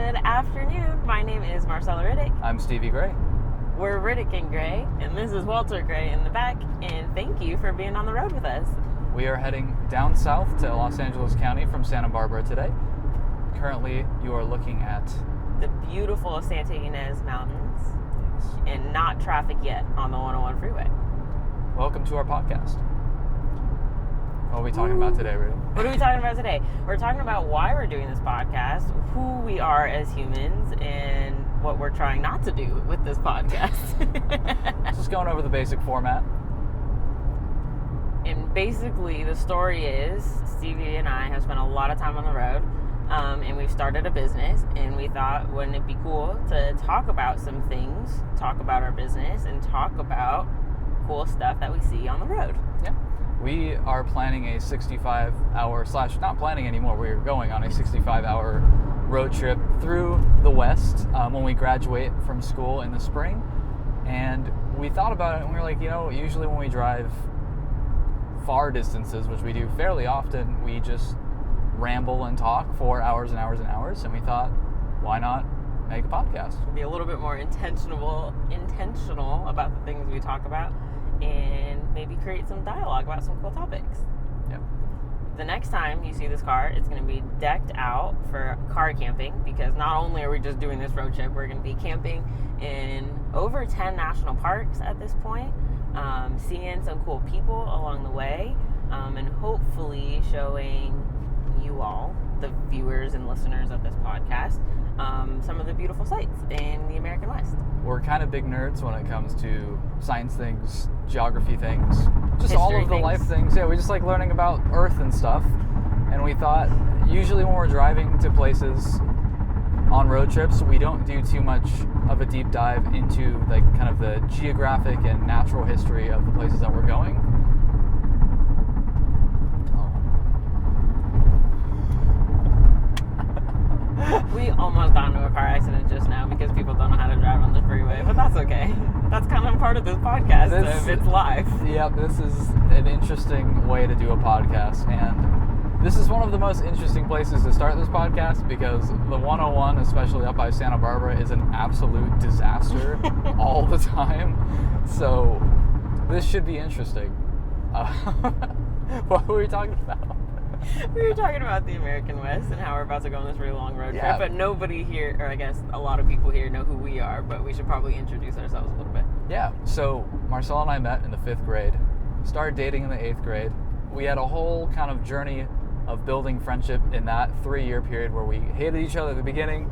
Good afternoon. My name is Marcella Riddick. I'm Stevie Gray. We're Riddick and Gray, and this is Walter Gray in the back, and thank you for being on the road with us. We are heading down south to Los Angeles County from Santa Barbara today. Currently, you are looking at the beautiful Santa Ynez Mountains, and not traffic yet on the 101 freeway. Welcome to our podcast. What are we talking about today, Riddick? What are we talking about today? We're talking about why we're doing this podcast, who we are as humans, and what we're trying not to do with this podcast. Just going over the basic format. And basically, the story is Stevie and I have spent a lot of time on the road, and we've started a business, and we thought, wouldn't it be cool to talk about some things, talk about our business, and talk about cool stuff that we see on the road. Yeah. We are planning a 65-hour / not planning anymore. We're going on a 65-hour road trip through the West when we graduate from school in the spring. And we thought about it, and we were like, usually when we drive far distances, which we do fairly often, we just ramble and talk for hours and hours and hours. And we thought, why not make a podcast? Be a little bit more intentional about the things we talk about, and maybe create some dialogue about some cool topics. Yep. The next time you see this car, it's going to be decked out for car camping, because not only are we just doing this road trip, we're going to be camping in over 10 national parks at this point, seeing some cool people along the way, and hopefully showing you all, the viewers and listeners of this podcast, some of the beautiful sights in the American West. We're kind of big nerds when it comes to science things, geography things, just History all of the things. life things. Yeah, we just like learning about Earth and stuff. And we thought, usually when we're driving to places on road trips, we don't do too much of a deep dive into like kind of the geographic and natural history of the places that we're going. We almost got into a car accident just now because people don't know how to drive on the freeway, but that's okay. That's kind of part of this podcast, so it's live. Yep, this is an interesting way to do a podcast, and this is one of the most interesting places to start this podcast because the 101, especially up by Santa Barbara, is an absolute disaster all the time. So this should be interesting. What were we talking about? We were talking about the American West and how we're about to go on this really long road trip, but nobody here, or I guess a lot of people here, know who we are, but we should probably introduce ourselves a little bit. Yeah, so Marcella and I met in the 5th grade, started dating in the 8th grade. We had a whole kind of journey of building friendship in that 3-year period where we hated each other at the beginning,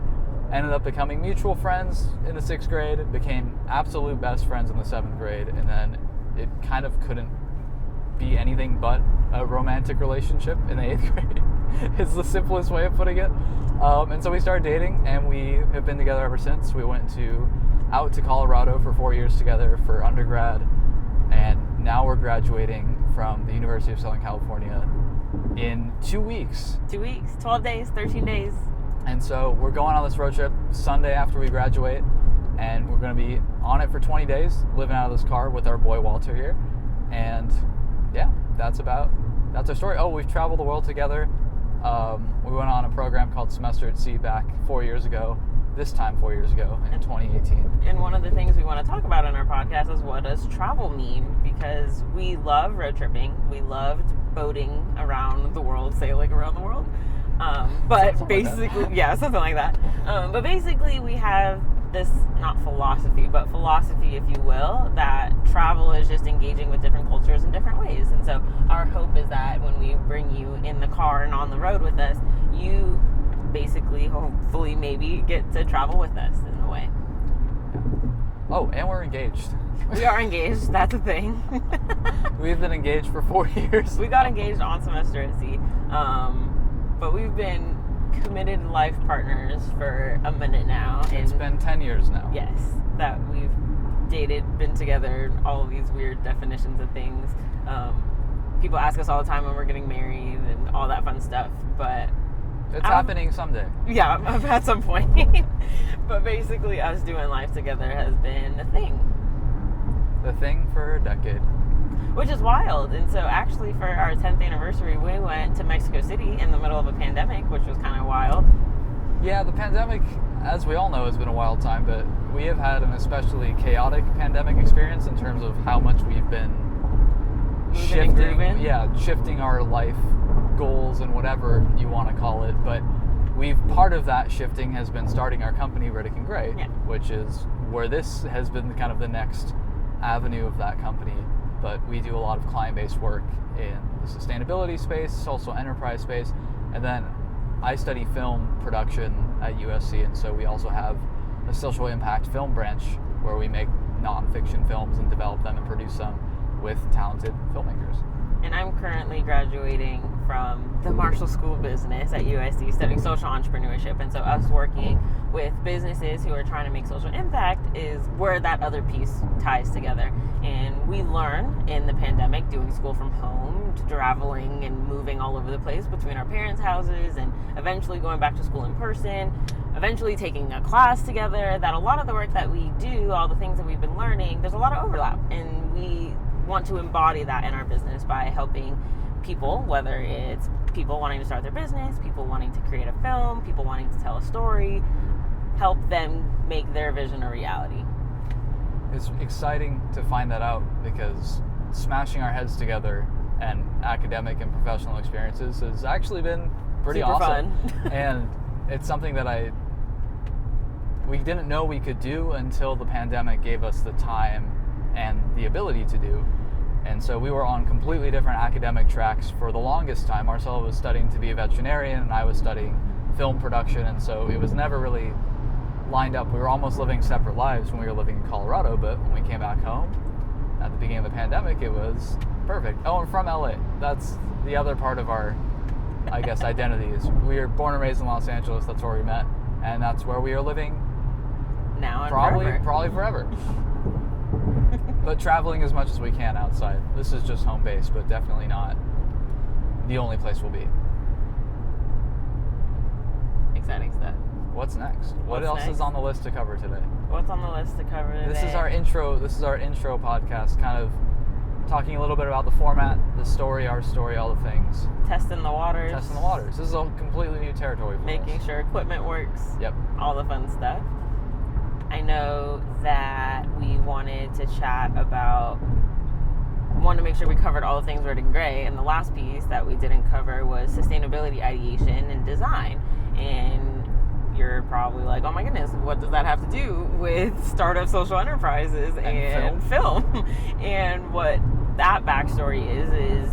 ended up becoming mutual friends in the 6th grade, became absolute best friends in the 7th grade, and then it kind of couldn't be anything but a romantic relationship in the 8th grade. It's the simplest way of putting it. And so we started dating, and we have been together ever since. We went out to Colorado for 4 years together for undergrad, and now we're graduating from the University of Southern California in 2 weeks. 2 weeks, 12 days, 13 days. And so we're going on this road trip Sunday after we graduate, and we're going to be on it for 20 days, living out of this car with our boy Walter here. And yeah, that's our story. Oh, we've traveled the world together. We went on a program called Semester at Sea back 4 years ago, in 2018. And one of the things we want to talk about in our podcast is, what does travel mean? Because we love road tripping. We loved boating around the world, sailing around the world. But basically, yeah, something like that. But basically, we have this, not philosophy, but philosophy, if you will, that travel is just engaging with different cultures in different ways. And so our hope is that when we bring you in the car and on the road with us, you basically, hopefully, maybe get to travel with us in a way. Oh, and we're engaged. We are engaged. That's a thing. We've been engaged for 4 years. We got engaged on Semester at Sea. But we've been committed life partners for a minute now. It's been 10 years now. Yes, that we've dated, been together, all of these weird definitions of things. People ask us all the time when we're getting married and all that fun stuff, but it's happening someday. Yeah, at some point. But basically, us doing life together has been a thing. The thing for a decade. Which is wild. And so actually for our 10th anniversary, we went to Mexico City in the middle of a pandemic, which was kind of wild. Yeah, the pandemic, as we all know, has been a wild time, but we have had an especially chaotic pandemic experience in terms of how much we've been shifting our life goals and whatever you want to call it. But part of that shifting has been starting our company, Riddick and Gray, which is where this has been kind of the next avenue of that company. But we do a lot of client-based work in the sustainability space, social enterprise space, and then I study film production at USC, and so we also have a social impact film branch where we make non-fiction films and develop them and produce them with talented filmmakers. And I'm currently graduating from the Marshall School of Business at USC studying social entrepreneurship. And so us working with businesses who are trying to make social impact is where that other piece ties together. And we learn in the pandemic doing school from home, traveling and moving all over the place between our parents' houses and eventually going back to school in person, eventually taking a class together, that a lot of the work that we do, all the things that we've been learning, there's a lot of overlap. And we want to embody that in our business by helping people, whether it's people wanting to start their business, people wanting to create a film, people wanting to tell a story, help them make their vision a reality. It's exciting to find that out because smashing our heads together and academic and professional experiences has actually been pretty super awesome. Fun. And it's something that we didn't know we could do until the pandemic gave us the time and the ability to do. And so we were on completely different academic tracks for the longest time. Marcel was studying to be a veterinarian and I was studying film production, and so it was never really lined up. We were almost living separate lives when we were living in Colorado, but when we came back home at the beginning of the pandemic, it was perfect. Oh, and from LA. That's the other part of our, I guess, identity is we were born and raised in Los Angeles. That's where we met, and that's where we are living now and probably forever. But traveling as much as we can outside. This is just home base, but definitely not the only place we'll be. Exciting stuff. What's next? What else is on the list to cover today? What's on the list to cover today? This is our intro podcast, kind of talking a little bit about the format, our story, all the things. Testing the waters. This is a completely new territory for us. Making sure equipment works. Yep. All the fun stuff. I know that we wanted to make sure we covered all the things Red and Gray, and the last piece that we didn't cover was sustainability ideation and design. And you're probably like, oh my goodness, what does that have to do with startup social enterprises and film? And what that backstory is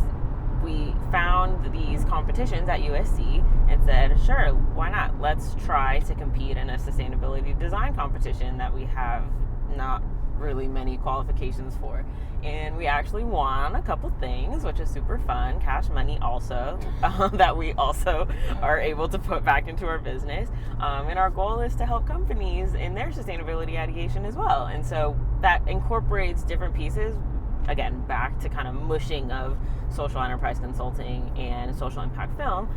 we found these competitions at USC and said, sure, why not? Let's try to compete in a sustainability design competition that we have not really many qualifications for. And we actually won a couple things, which is super fun, cash money also, that we also are able to put back into our business. And our goal is to help companies in their sustainability ideation as well. And so that incorporates different pieces, again, back to kind of mushing of social enterprise consulting and social impact film,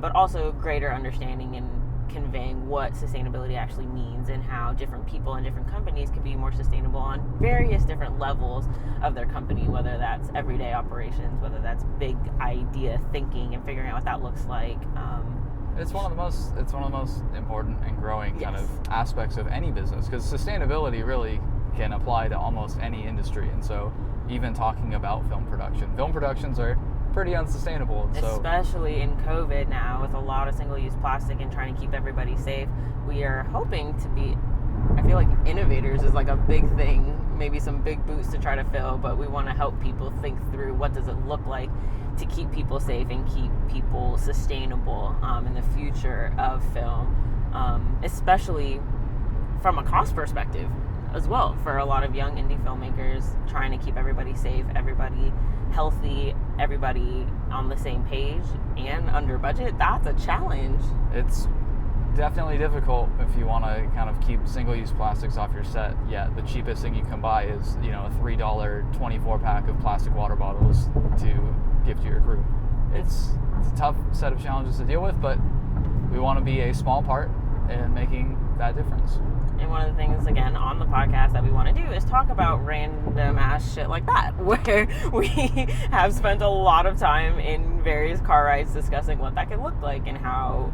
but also greater understanding and conveying what sustainability actually means and how different people and different companies can be more sustainable on various different levels of their company, whether that's everyday operations, whether that's big idea thinking and figuring out what that looks like. It's one of the most important and growing kind of aspects of any business, because sustainability really can apply to almost any industry. And so even talking about film productions are pretty unsustainable. Especially in COVID now, with a lot of single-use plastic and trying to keep everybody safe, we are hoping to be, I feel like innovators is like a big thing, maybe some big boots to try to fill, but we want to help people think through what does it look like to keep people safe and keep people sustainable in the future of film, especially from a cost perspective as well, for a lot of young indie filmmakers, trying to keep everybody safe, everybody healthy, everybody on the same page and under budget. That's a challenge. It's definitely difficult if you want to kind of keep single-use plastics off your set. Yeah, the cheapest thing you can buy is, a $3 24 pack of plastic water bottles to give to your crew. It's a tough set of challenges to deal with, but we want to be a small part in making that difference. And one of the things, again, on the podcast that we want to do is talk about random ass shit like that, where we have spent a lot of time in various car rides discussing what that could look like and how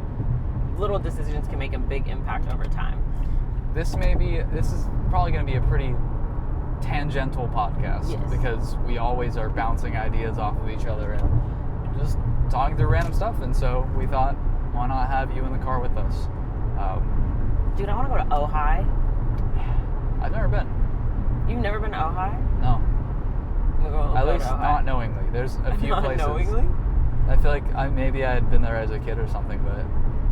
little decisions can make a big impact over time. This is probably going to be a pretty tangential podcast. Yes. Because we always are bouncing ideas off of each other and just talking through random stuff. And so we thought, why not have you in the car with us? Dude, I want to go to Ojai. I've never been. You've never been to Ojai? No. We'll At go least to Ojai. not knowingly. There's a few Not places. knowingly? I feel like maybe I had been there as a kid or something, but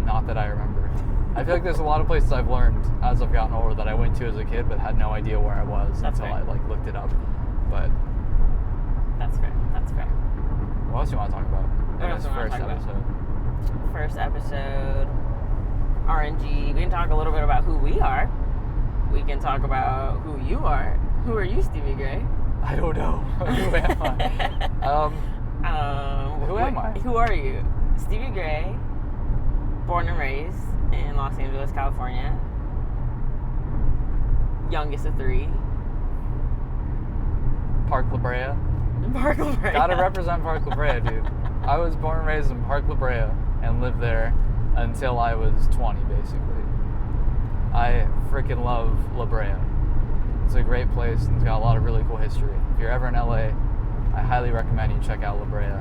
not that I remember. I feel like there's a lot of places I've learned as I've gotten older that I went to as a kid, but had no idea where I was That's until fair. I like looked it up. But That's fair. what else do you want to talk about What in else this do you wanna first talk about? episode? First episode, RNG. We can talk a little bit about who we are. We can talk about who you are. Who are you, Stevie Gray? I don't know. Who am I? Who am I? Who are you? Stevie Gray, born and raised in Los Angeles, California. Youngest of 3. Park La Brea. Park La Brea. Gotta represent Park La Brea, dude. I was born and raised in Park La Brea and lived there until I was 20, basically. I freaking love La Brea. It's a great place and it's got a lot of really cool history. If you're ever in LA, I highly recommend you check out La Brea.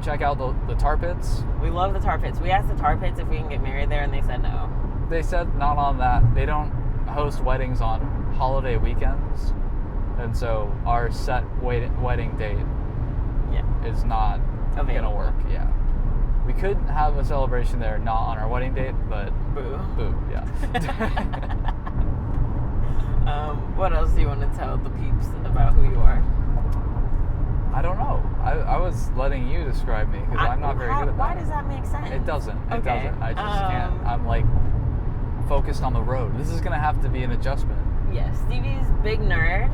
Check out the tar pits. We love the tar pits. We asked the tar pits if we can get married there, and they said no. They said not on that. They don't host weddings on holiday weekends. And so our set wedding date is not Available. gonna work. Yeah. We could have a celebration there not on our wedding date, but Boo. yeah. What else do you want to tell the peeps about who you are? I don't know. I was letting you describe me because I'm not very good at that. Why does that make sense? It doesn't. It Okay. doesn't. I just can't. I'm like focused on the road. This is gonna have to be an adjustment. Yes, Stevie's big nerd.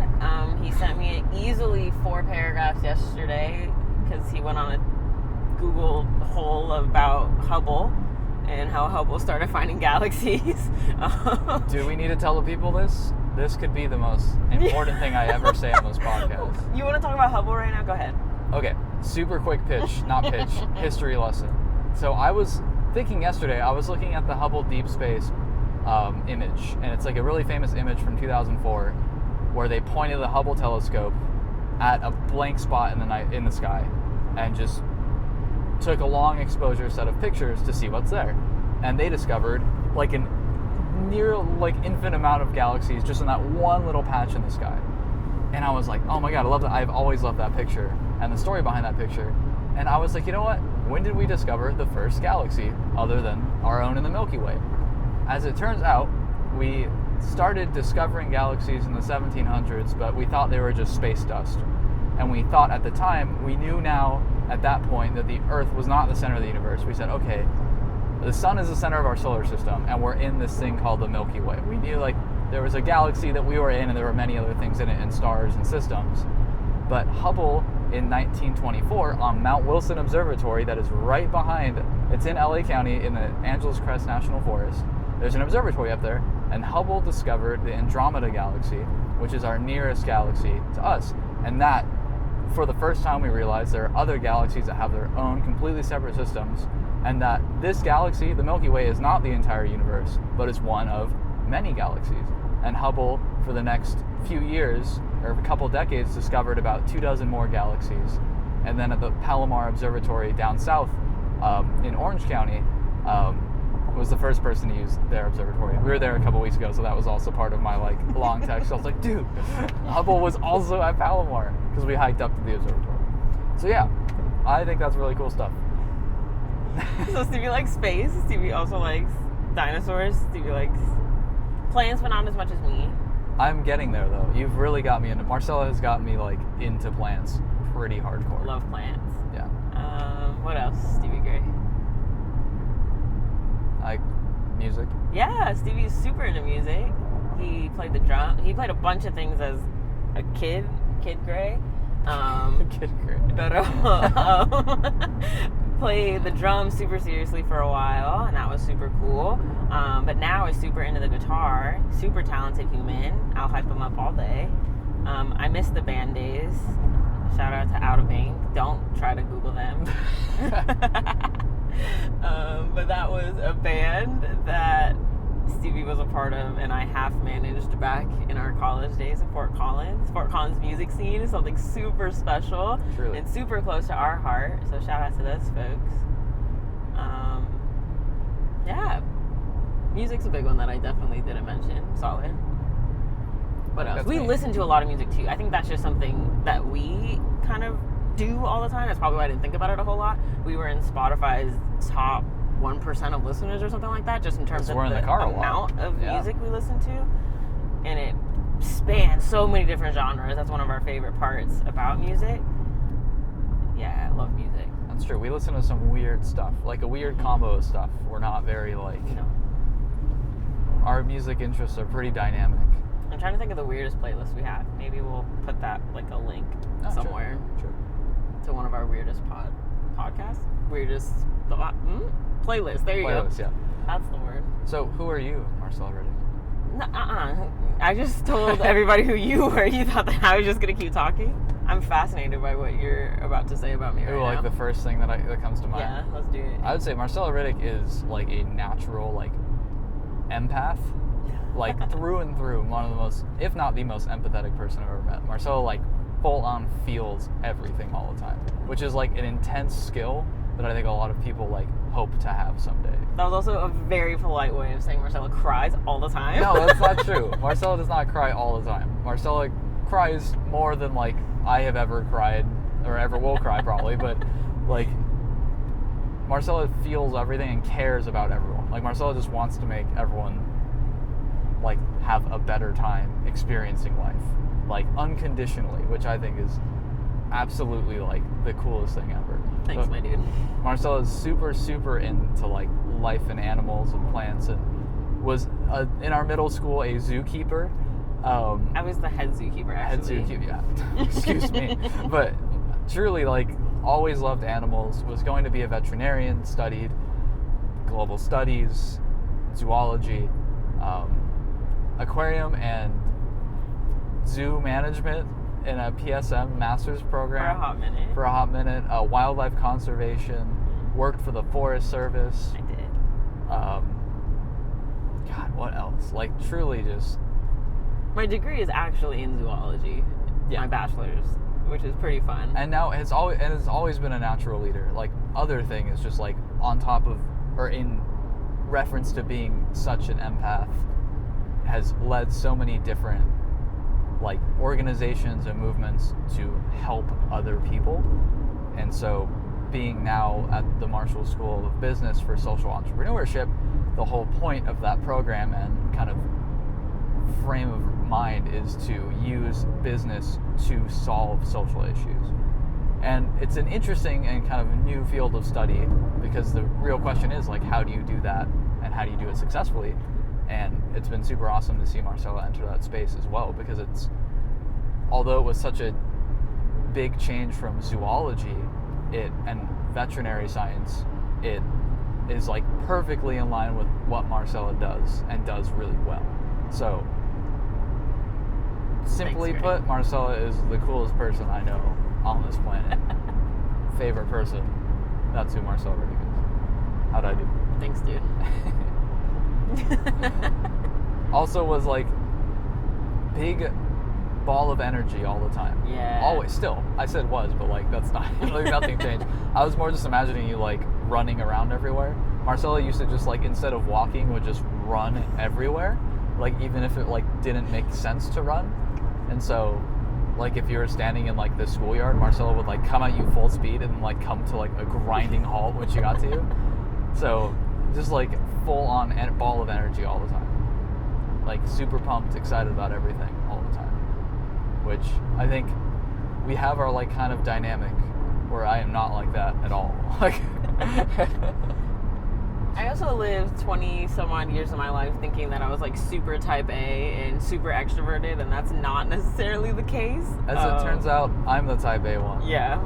He sent me easily 4 paragraphs yesterday because he went on a Google hole about Hubble and how Hubble started finding galaxies. Do we need to tell the people this? This could be the most important thing I ever say on this podcast. You want to talk about Hubble right now? Go ahead. Okay, super quick history lesson. So I was thinking yesterday, I was looking at the Hubble Deep Space image, and it's like a really famous image from 2004 where they pointed the Hubble telescope at a blank spot in the sky and just took a long exposure set of pictures to see what's there. And they discovered like an near like infinite amount of galaxies just in that one little patch in the sky. And I was like, oh my god, I love that. I've always loved that picture and the story behind that picture. And I was like, you know what? When did we discover the first galaxy other than our own in the Milky Way? As it turns out, we started discovering galaxies in the 1700s, but we thought they were just space dust. And we thought at the time, we knew now at that point that the Earth was not the center of the universe. We said, okay, the sun is the center of our solar system, and we're in this thing called the Milky Way. We knew like there was a galaxy that we were in, and there were many other things in it, and stars and systems. But Hubble in 1924 on Mount Wilson Observatory, that is right behind, it's in LA County in the Angeles Crest National Forest. There's an observatory up there, and Hubble discovered the Andromeda galaxy, which is our nearest galaxy to us. And that, for the first time, we realized there are other galaxies that have their own completely separate systems, and that this galaxy, the Milky Way, is not the entire universe, but is one of many galaxies. And Hubble, for the next few years, or a couple decades, discovered about 24 more galaxies. And then at the Palomar Observatory down south in Orange County, was the first person to use their observatory. We were there a couple weeks ago, so that was also part of my like long text. I was like, dude, Hubble was also at Palomar, because we hiked up to the observatory. So yeah, I think that's really cool stuff. So Stevie likes space. Stevie also likes dinosaurs. Stevie likes plants, but not as much as me. I'm getting there though. You've really got me into, Marcella has got me like into plants pretty hardcore. Love plants. Yeah. What else, Stevie Gray? Like music. Yeah, Stevie's super into music. He played the drum. He played a bunch of things as a kid Gray. Kid Gray. But played the drums super seriously for a while, and that was super cool. But now is super into the guitar. Super talented human. I'll hype him up all day. I miss the band days. Shout out to Out of Ink. Don't try to Google them. But that was a band that Stevie was a part of, and I half managed back in our college days in Fort Collins. Fort Collins music scene is something super special Truly. and super close to our heart. So shout out to those folks. Yeah, music's a big one that I definitely didn't mention. Solid. What else? We listen to a lot of music too. I think that's just something that we kind of do all the time. That's probably why I didn't think about it a whole lot. We were in Spotify's top 1% of listeners or something like that, just in terms of the amount of music we listen to. And it spans so many different genres. That's one of our favorite parts about music. Yeah, I love music. That's true. We listen to some weird stuff, like a weird combo of stuff. We're not very our music interests are pretty dynamic. I'm trying to think of the weirdest playlist we have. Maybe we'll put that like a link somewhere to one of our weirdest podcasts. Weirdest playlist. There you go. Yeah. That's the word. So who are you, Marcel Riddick? I just told everybody who you were. You thought that I was just gonna keep talking? I'm fascinated by what you're about to say about me right now. Like the first thing that comes to mind. Yeah, let's do it. I would say Marcel Riddick is like a natural empath, through and through. One of the most, if not the most empathetic person I've ever met. Marcel full on feels everything all the time, which is an intense skill that I think a lot of people hope to have someday. That was also a very polite way of saying Marcella cries all the time. No, that's not true. Marcella does not cry all the time. Marcella cries more than I have ever cried or ever will cry probably, but Marcella feels everything and cares about everyone. Marcella just wants to make everyone have a better time experiencing life, unconditionally, which I think is absolutely the coolest thing ever. Thanks, my dude. Marcella is super into life and animals and plants, and was in our middle school a zookeeper. I was the head zookeeper, actually. Head zookeeper, yeah. Excuse me. But truly, always loved animals, was going to be a veterinarian, studied global studies, zoology, aquarium and zoo management in a PSM master's program. For a hot minute. Wildlife conservation, worked for the Forest Service. I did. God, what else? Truly just... My degree is actually in zoology. Yeah. My bachelor's, which is pretty fun. And now has always been a natural leader. Other thing is just on top of, or in reference to being such an empath, has led so many different organizations and movements to help other people. And so being now at the Marshall School of Business for Social Entrepreneurship, the whole point of that program and kind of frame of mind is to use business to solve social issues. And it's an interesting and kind of new field of study, because the real question is how do you do that and how do you do it successfully? And it's been super awesome to see Marcella enter that space as well, because although it was such a big change from zoology and veterinary science, it is perfectly in line with what Marcella does and does really well. So simply put, Marcella is the coolest person I know on this planet. Favorite person. That's who Marcella Riddick is. How'd I do? Thanks, dude. Also was big ball of energy all the time. Yeah. Always. Still. I said was, but that's not, nothing changed. I was more just imagining you running around everywhere. Marcella used to just instead of walking, would just run everywhere. Even if it didn't make sense to run. And so if you were standing in the schoolyard, Marcella would come at you full speed and come to a grinding halt when she got to you. So just full on ball of energy all the time. Super pumped, excited about everything all the time. Which I think we have our kind of dynamic where I am not like that at all. I also lived 20 some odd years of my life thinking that I was super type A and super extroverted, and that's not necessarily the case. As it turns out, I'm the type A one. Yeah.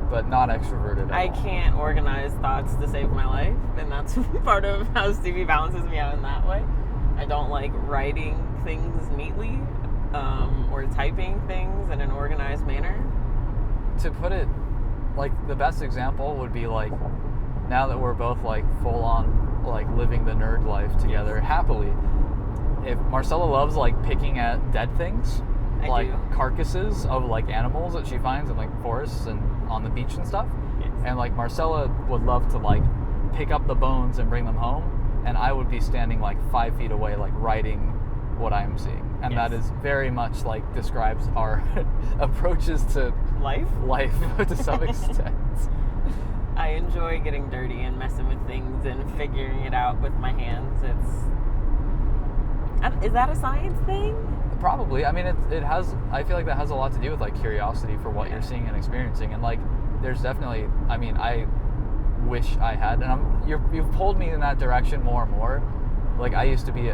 But not extroverted at all. Can't organize thoughts to save my life, and that's part of how Stevie balances me out in that way. I don't like writing things neatly or typing things in an organized manner. To put it, the best example would be now that we're both like full on like living the nerd life together happily, if Marcella loves like picking at dead things, I like do. carcasses of like animals that she finds in like forests and on the beach and stuff. Yes. And like Marcella would love to like pick up the bones and bring them home, and I would be standing like 5 feet away like writing what I'm seeing. And Yes. that is very much like describes our approaches to Life? life to some extent. I enjoy getting dirty and messing with things and figuring it out with my hands. Is that a science thing? Probably. I mean, it has. I feel like that has a lot to do with like curiosity for what you're seeing and experiencing, and like there's definitely. I mean, I wish I had, and you've pulled me in that direction more and more. Like I used to be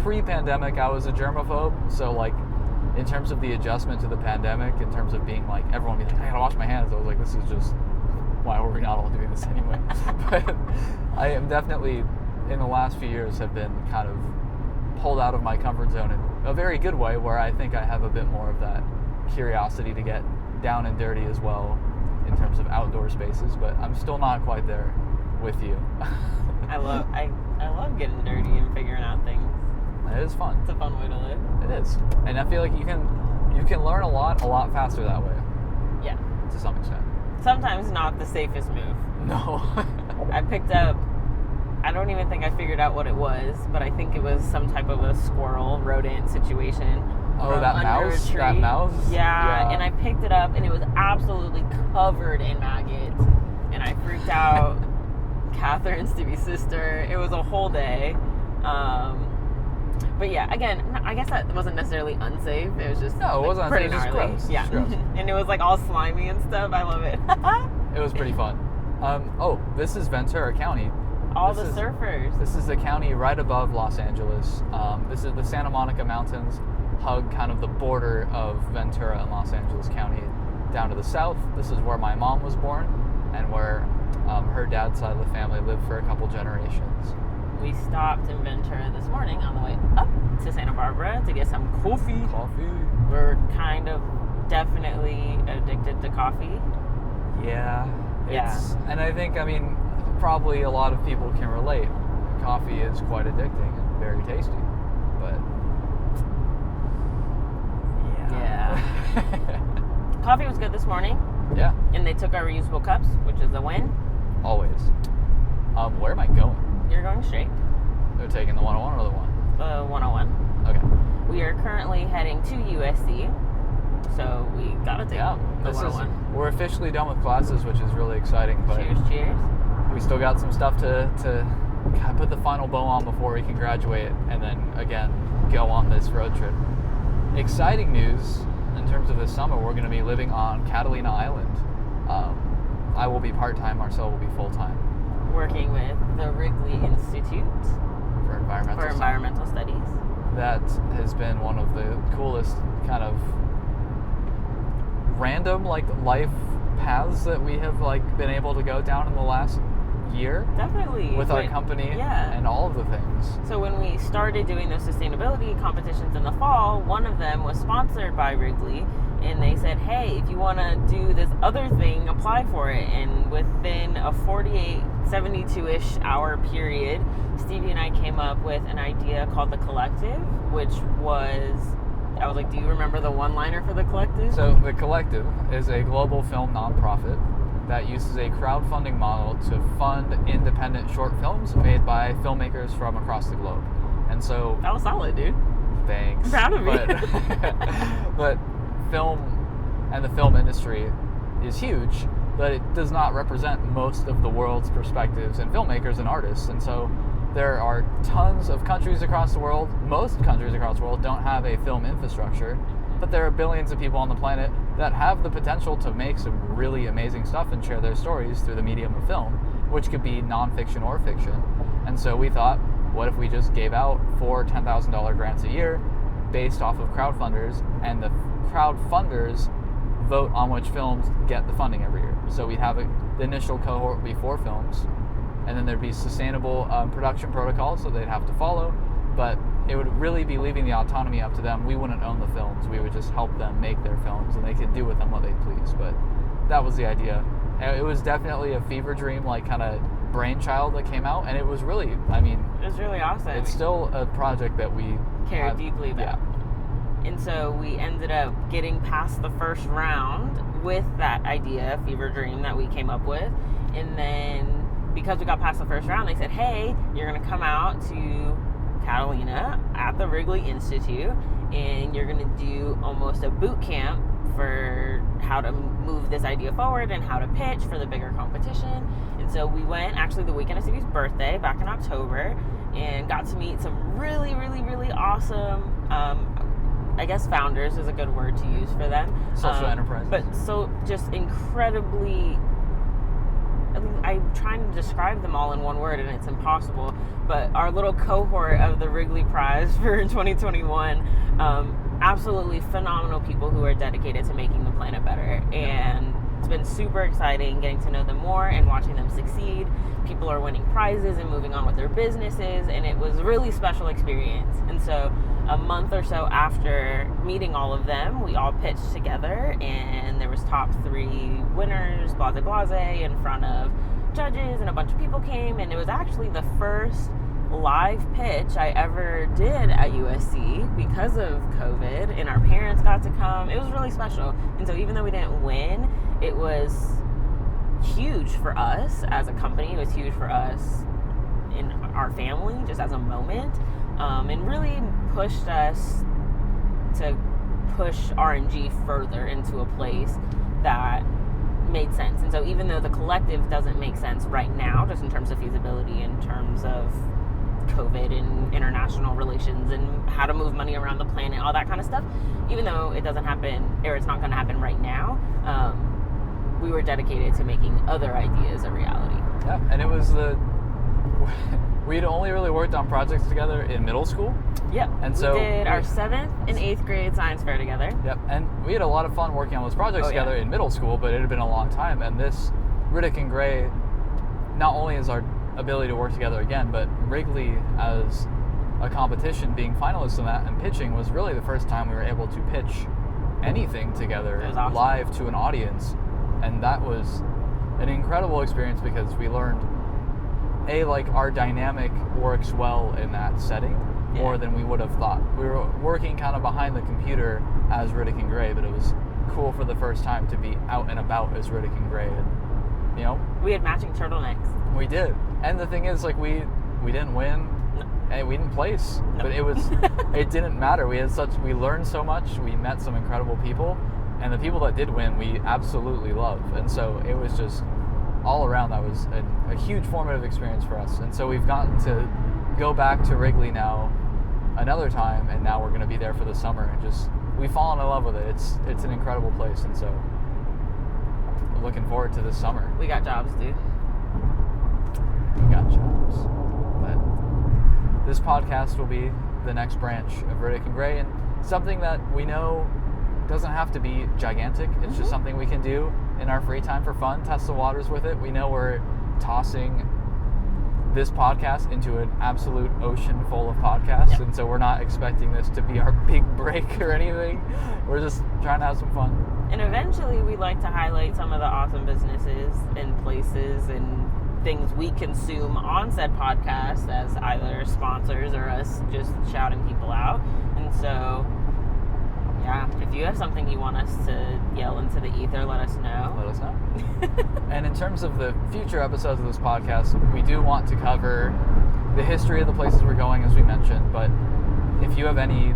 pre-pandemic, I was a germaphobe, so like in terms of the adjustment to the pandemic, in terms of being like everyone being like I gotta wash my hands, I was like this is just why were we not all doing this anyway? But I am definitely in the last few years have been kind of pulled out of my comfort zone in a very good way, where I think I have a bit more of that curiosity to get down and dirty as well in terms of outdoor spaces, but I'm still not quite there with you. I love getting dirty and figuring out things. It is fun. It's a fun way to live. It is. And I feel like you can learn a lot faster that way, Yeah. to some extent. Sometimes not the safest move. No. I picked up, I don't even think I figured out what it was, but I think it was some type of a squirrel rodent situation. Oh, from that under mouse? a tree. That mouse? Yeah, and I picked it up and it was absolutely covered in maggots. And I freaked out. Catherine's to be sister. It was a whole day. But yeah, again, I guess that wasn't necessarily unsafe. It was just No, it wasn't pretty unsafe. It was just gnarly. gross. Yeah, It's gross. and it was like all slimy and stuff. I love it. It was pretty fun. This is Ventura County. All This the is- surfers. This is the county right above Los Angeles. This is the Santa Monica Mountains hug kind of the border of Ventura and Los Angeles County down to the south. This is where my mom was born and where her dad's side of the family lived for a couple generations. We stopped in Ventura this morning on the way up to Santa Barbara to get some coffee. Coffee. We're kind of definitely addicted to coffee. Yeah. Yeah. And I think, probably a lot of people can relate. Coffee is quite addicting and very tasty. But Yeah. Coffee was good this morning, yeah, and they took our reusable cups, which is a win. always. Where am I going? You're going straight. They're taking the 101 or the one? 101. Okay. We are currently heading to USC, so we gotta take Yeah. the 101. We're officially done with classes, which is really exciting. But Cheers. we still got some stuff to kind of put the final bow on before we can graduate, and then again go on this road trip. Exciting news in terms of this summer. We're going to be living on Catalina Island. I will be part-time. Marcel will be full-time Working with the Wrigley Institute for environmental studies. That has been one of the coolest kind of random life paths that we have been able to go down in the last year Definitely. with our company Yeah. and all of the things. So when we started doing those sustainability competitions in the fall, one of them was sponsored by Wrigley, and they said, hey, if you want to do this other thing, apply for it. And within a 48, 72-ish hour period, Stevie and I came up with an idea called The Collective, which was, I was like, do you remember the one-liner for The Collective? So The Collective is a global film nonprofit that uses a crowdfunding model to fund independent short films made by filmmakers from across the globe. And so, That was solid, dude. thanks. I'm proud of me. But film and the film industry is huge, but it does not represent most of the world's perspectives and filmmakers and artists. And so there are tons of countries across the world. Most countries across the world don't have a film infrastructure, but there are billions of people on the planet that have the potential to make some really amazing stuff and share their stories through the medium of film, which could be nonfiction or fiction. And so we thought, what if we just gave out 4 $10,000 grants a year based off of crowdfunders, and the crowdfunders vote on which films get the funding every year. So we'd have the initial cohort would be 4 films, and then there'd be sustainable production protocols that they'd have to follow, but it would really be leaving the autonomy up to them. We wouldn't own the films. We would just help them make their films, and they could do with them what they please. But that was the idea. It was definitely a fever dream, kind of brainchild that came out, and it was really, I mean, It was really awesome. it's still a project that we care deeply about. Yeah. And so we ended up getting past the first round with that idea, fever dream that we came up with. And then because we got past the first round, they said, hey, you're going to come out to Catalina at the Wrigley Institute, and you're going to do almost a boot camp for how to move this idea forward and how to pitch for the bigger competition. And so we went actually the weekend of Stevie's birthday back in October and got to meet some really, really, really awesome, I guess founders is a good word to use for them. Social enterprises. But so just incredibly, I'm trying to describe them all in one word and it's impossible, but our little cohort of the Wrigley Prize for 2021, absolutely phenomenal people who are dedicated to making the planet better. And it's been super exciting getting to know them more and watching them succeed. People are winning prizes and moving on with their businesses, and it was a really special experience. And so a month or so after meeting all of them, we all pitched together, and there was top 3 winners, blase in front of judges, and a bunch of people came, and it was actually the first live pitch I ever did at USC because of COVID, and our parents got to come. It was really special. And so even though we didn't win, it was huge for us as a company. It was huge for us in our family, just as a moment, and really pushed us to push RNG further into a place that made sense. And so even though the collective doesn't make sense right now, just in terms of feasibility, in terms of COVID and international relations and how to move money around the planet, all that kind of stuff, even though it doesn't happen, or it's not going to happen right now, we were dedicated to making other ideas a reality. Yeah, and it was we'd only really worked on projects together in middle school. Yep. And so we did our 7th and 8th grade science fair together. Yep. And we had a lot of fun working on those projects together in middle school, but it had been a long time. And this Riddick and Gray, not only is our ability to work together again, but Wrigley as a competition, being finalists in that and pitching, was really the first time we were able to pitch anything together awesome. Live to an audience. And that was an incredible experience because we learned, like our dynamic works well in that setting more than we would have thought. We were working kind of behind the computer as Riddick and Gray, but it was cool for the first time to be out and about as Riddick and Gray. And, you know, we had matching turtlenecks. We did. And the thing is, like, we didn't win. And we didn't place. No. But it didn't matter. We learned so much. We met some incredible people. And the people that did win, we absolutely love. And so it was just all around, that was a huge formative experience for us. And so we've gotten to go back to Wrigley now another time, and now we're going to be there for the summer. And just, we've fallen in love with it. It's an incredible place. And so we're looking forward to this summer. We got jobs, dude. We got jobs. But this podcast will be the next branch of Riddick and Gray, and something that we know doesn't have to be gigantic. It's just something we can do in our free time for fun, test the waters with it. We know we're tossing this podcast into an absolute ocean full of podcasts, and so we're not expecting this to be our big break or anything. We're just trying to have some fun. And eventually we'd like to highlight some of the awesome businesses and places and things we consume on said podcast as either sponsors or us just shouting people out. And so if you have something you want us to yell into the ether, let us know. Let us know. And in terms of the future episodes of this podcast, we do want to cover the history of the places we're going, as we mentioned. But if you have any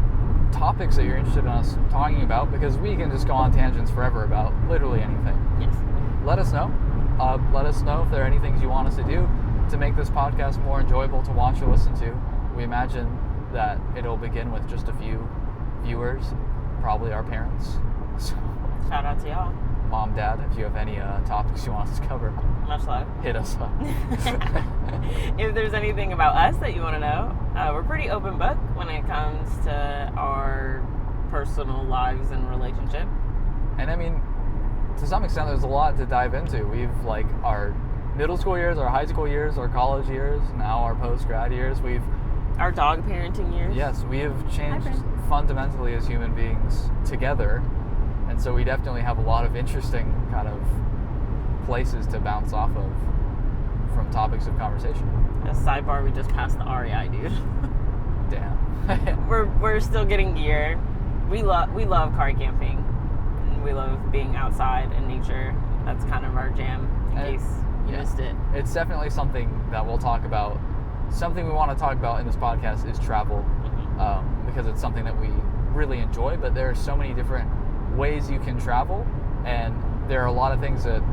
topics that you're interested in us talking about, because we can just go on tangents forever about literally anything. Yes. Let us know. Let us know if there are any things you want us to do to make this podcast more enjoyable to watch or listen to. We imagine that it'll begin with just a few viewers, probably our parents. So, shout out to y'all. Mom, Dad, if you have any topics you want us to cover, much love. Hit us up. If there's anything about us that you want to know, we're pretty open book when it comes to our personal lives and relationship. And I mean, to some extent, there's a lot to dive into. We've our middle school years, our high school years, our college years, now our post-grad years. Our dog parenting years. Yes, we have changed fundamentally as human beings together. And so we definitely have a lot of interesting kind of places to bounce off of from topics of conversation. A sidebar, we just passed the REI, dude. Damn. we're still getting gear. We love car camping. And we love being outside in nature. That's kind of our jam, in case you missed it. It's definitely something that we'll talk about. Something we want to talk about in this podcast is travel, because it's something that we really enjoy, but there are so many different ways you can travel, and there are a lot of things that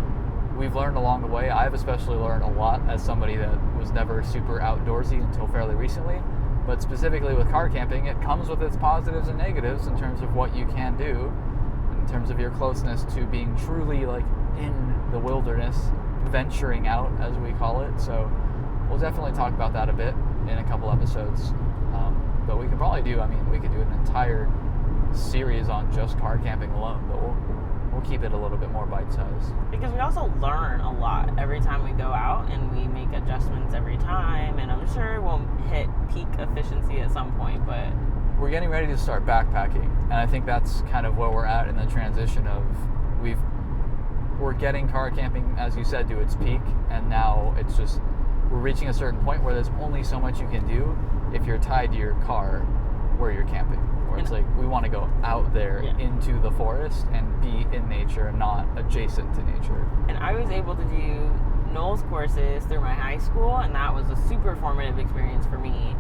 we've learned along the way. I've especially learned a lot as somebody that was never super outdoorsy until fairly recently, but specifically with car camping, it comes with its positives and negatives in terms of what you can do, in terms of your closeness to being truly like in the wilderness, venturing out as we call it. So we'll definitely talk about that a bit in a couple episodes, but we could probably we could do an entire series on just car camping alone, but we'll keep it a little bit more bite-sized. Because we also learn a lot every time we go out, and we make adjustments every time, and I'm sure we'll hit peak efficiency at some point, but we're getting ready to start backpacking, and I think that's kind of where we're at in the transition of we're getting car camping, as you said, to its peak, and now it's just we're reaching a certain point where there's only so much you can do if you're tied to your car where you're camping. Where it's like we want to go out there into the forest and be in nature and not adjacent to nature. And I was able to do NOLS courses through my high school, and that was a super formative experience for me.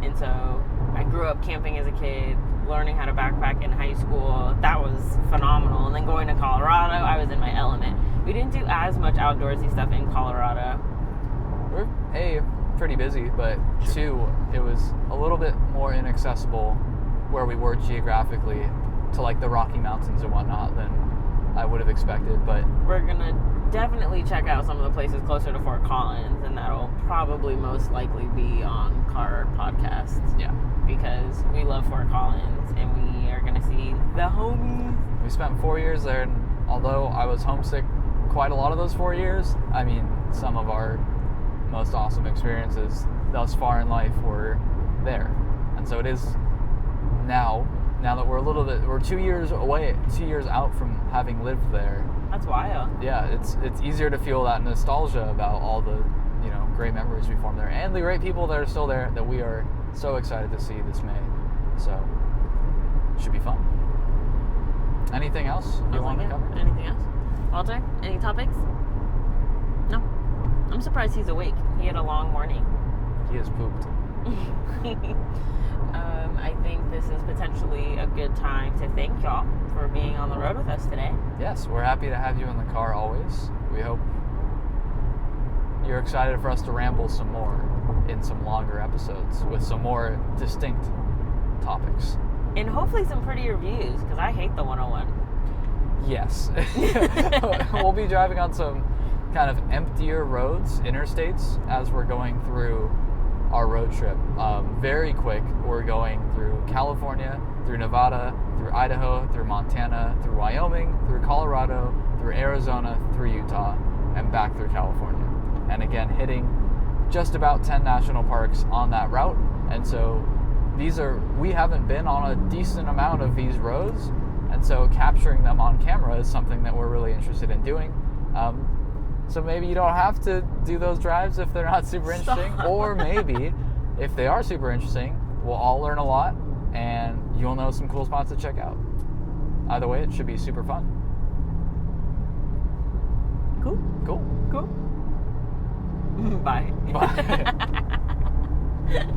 And so I grew up camping as a kid, learning how to backpack in high school. That was phenomenal. And then going to Colorado, I was in my element. We didn't do as much outdoorsy stuff in Colorado. We're pretty busy, but two, it was a little bit more inaccessible where we were geographically to like the Rocky Mountains and whatnot than I would have expected. But we're gonna definitely check out some of the places closer to Fort Collins, and that'll probably most likely be on Car Podcasts. Yeah, because we love Fort Collins and we are gonna see the homies. We spent 4 years there, and although I was homesick quite a lot of those 4 years, some of our most awesome experiences thus far in life were there. And so it is now that we're 2 years away, 2 years out from having lived there. That's wild. Yeah, it's easier to feel that nostalgia about all the great memories we formed there and the great people that are still there that we are so excited to see this May. So it should be fun. Anything else you want to cover? Anything else? Walter, any topics? No. I'm surprised he's awake. He had a long morning. He has pooped. I think this is potentially a good time to thank y'all for being on the road with us today. Yes, we're happy to have you in the car always. We hope you're excited for us to ramble some more in some longer episodes with some more distinct topics. And hopefully some pretty reviews, because I hate the 101. Yes. We'll be driving on some kind of emptier roads, interstates, as we're going through our road trip. Very quick, we're going through California, through Nevada, through Idaho, through Montana, through Wyoming, through Colorado, through Arizona, through Utah, and back through California. And again, hitting just about 10 national parks on that route. And so we haven't been on a decent amount of these roads, and so capturing them on camera is something that we're really interested in doing. So maybe you don't have to do those drives if they're not super interesting, or maybe if they are super interesting, we'll all learn a lot and you'll know some cool spots to check out. Either way, it should be super fun. Cool. Bye. Bye.